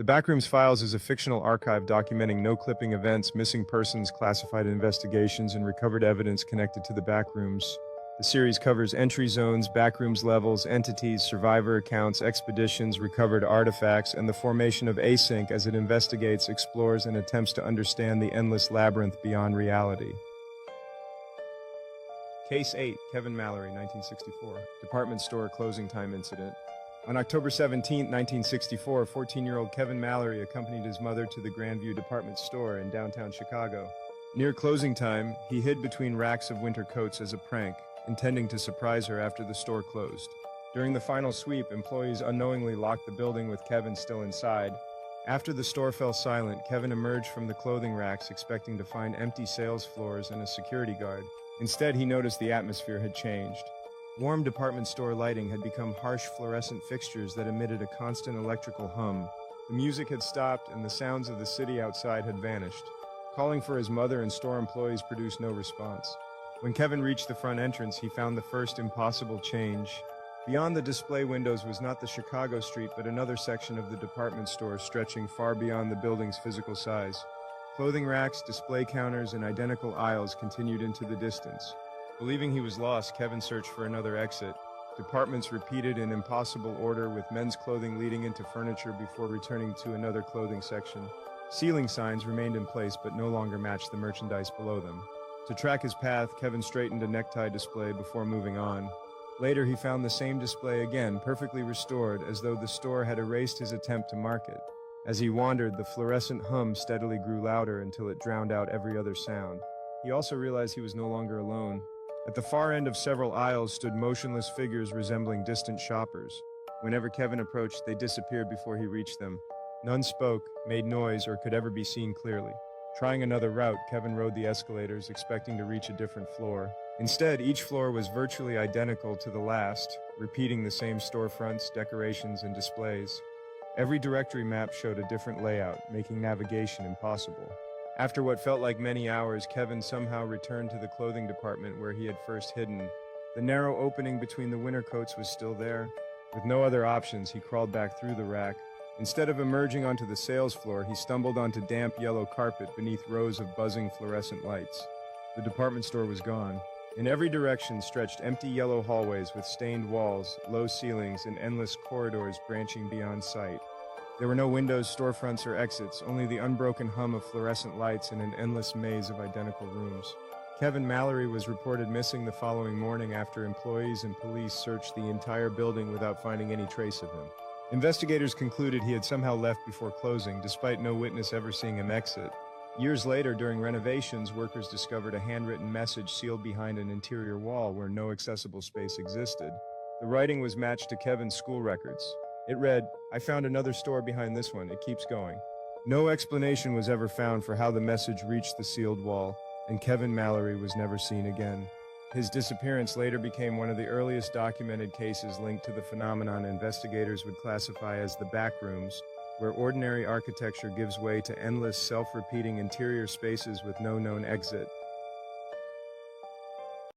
The Backrooms Files is a fictional archive documenting no-clipping events, missing persons, classified investigations, and recovered evidence connected to the backrooms. The series covers entry zones, backrooms levels, entities, survivor accounts, expeditions, recovered artifacts, and the formation of Async as it investigates, explores, and attempts to understand the endless labyrinth beyond reality. Case 8, Kevin Mallory, 1964. Department store closing time incident. On October 17, 1964, 14-year-old Kevin Mallory accompanied his mother to the Grandview department store in downtown Chicago. Near closing time, he hid between racks of winter coats as a prank, intending to surprise her after the store closed. During the final sweep, employees unknowingly locked the building with Kevin still inside. After the store fell silent, Kevin emerged from the clothing racks expecting to find empty sales floors and a security guard. Instead, he noticed the atmosphere had changed. Warm department store lighting had become harsh fluorescent fixtures that emitted a constant electrical hum. The music had stopped and the sounds of the city outside had vanished. Calling for his mother and store employees produced no response. When Kevin reached the front entrance, he found the first impossible change. Beyond the display windows was not the Chicago street, but another section of the department store stretching far beyond the building's physical size. Clothing racks, display counters, and identical aisles continued into the distance. Believing he was lost, Kevin searched for another exit. Departments repeated in impossible order, with men's clothing leading into furniture before returning to another clothing section. Ceiling signs remained in place but no longer matched the merchandise below them. To track his path, Kevin straightened a necktie display before moving on. Later, he found the same display again, perfectly restored, as though the store had erased his attempt to mark it. As he wandered, the fluorescent hum steadily grew louder until it drowned out every other sound. He also realized he was no longer alone. At the far end of several aisles stood motionless figures resembling distant shoppers. Whenever Kevin approached, they disappeared before he reached them. None spoke, made noise, or could ever be seen clearly. Trying another route, Kevin rode the escalators, expecting to reach a different floor. Instead, each floor was virtually identical to the last, repeating the same storefronts, decorations, and displays. Every directory map showed a different layout, making navigation impossible. After what felt like many hours, Kevin somehow returned to the clothing department where he had first hidden. The narrow opening between the winter coats was still there. With no other options, he crawled back through the rack. Instead of emerging onto the sales floor, he stumbled onto damp yellow carpet beneath rows of buzzing fluorescent lights. The department store was gone. In every direction stretched empty yellow hallways with stained walls, low ceilings, and endless corridors branching beyond sight. There were no windows, storefronts, or exits, only the unbroken hum of fluorescent lights and an endless maze of identical rooms. Kevin Mallory was reported missing the following morning after employees and police searched the entire building without finding any trace of him. Investigators concluded he had somehow left before closing, despite no witness ever seeing him exit. Years later, during renovations, workers discovered a handwritten message sealed behind an interior wall where no accessible space existed. The writing was matched to Kevin's school records. It read, "I found another store behind this one. It keeps going." No explanation was ever found for how the message reached the sealed wall, and Kevin Mallory was never seen again. His disappearance later became one of the earliest documented cases linked to the phenomenon investigators would classify as the backrooms, where ordinary architecture gives way to endless, self-repeating interior spaces with no known exit.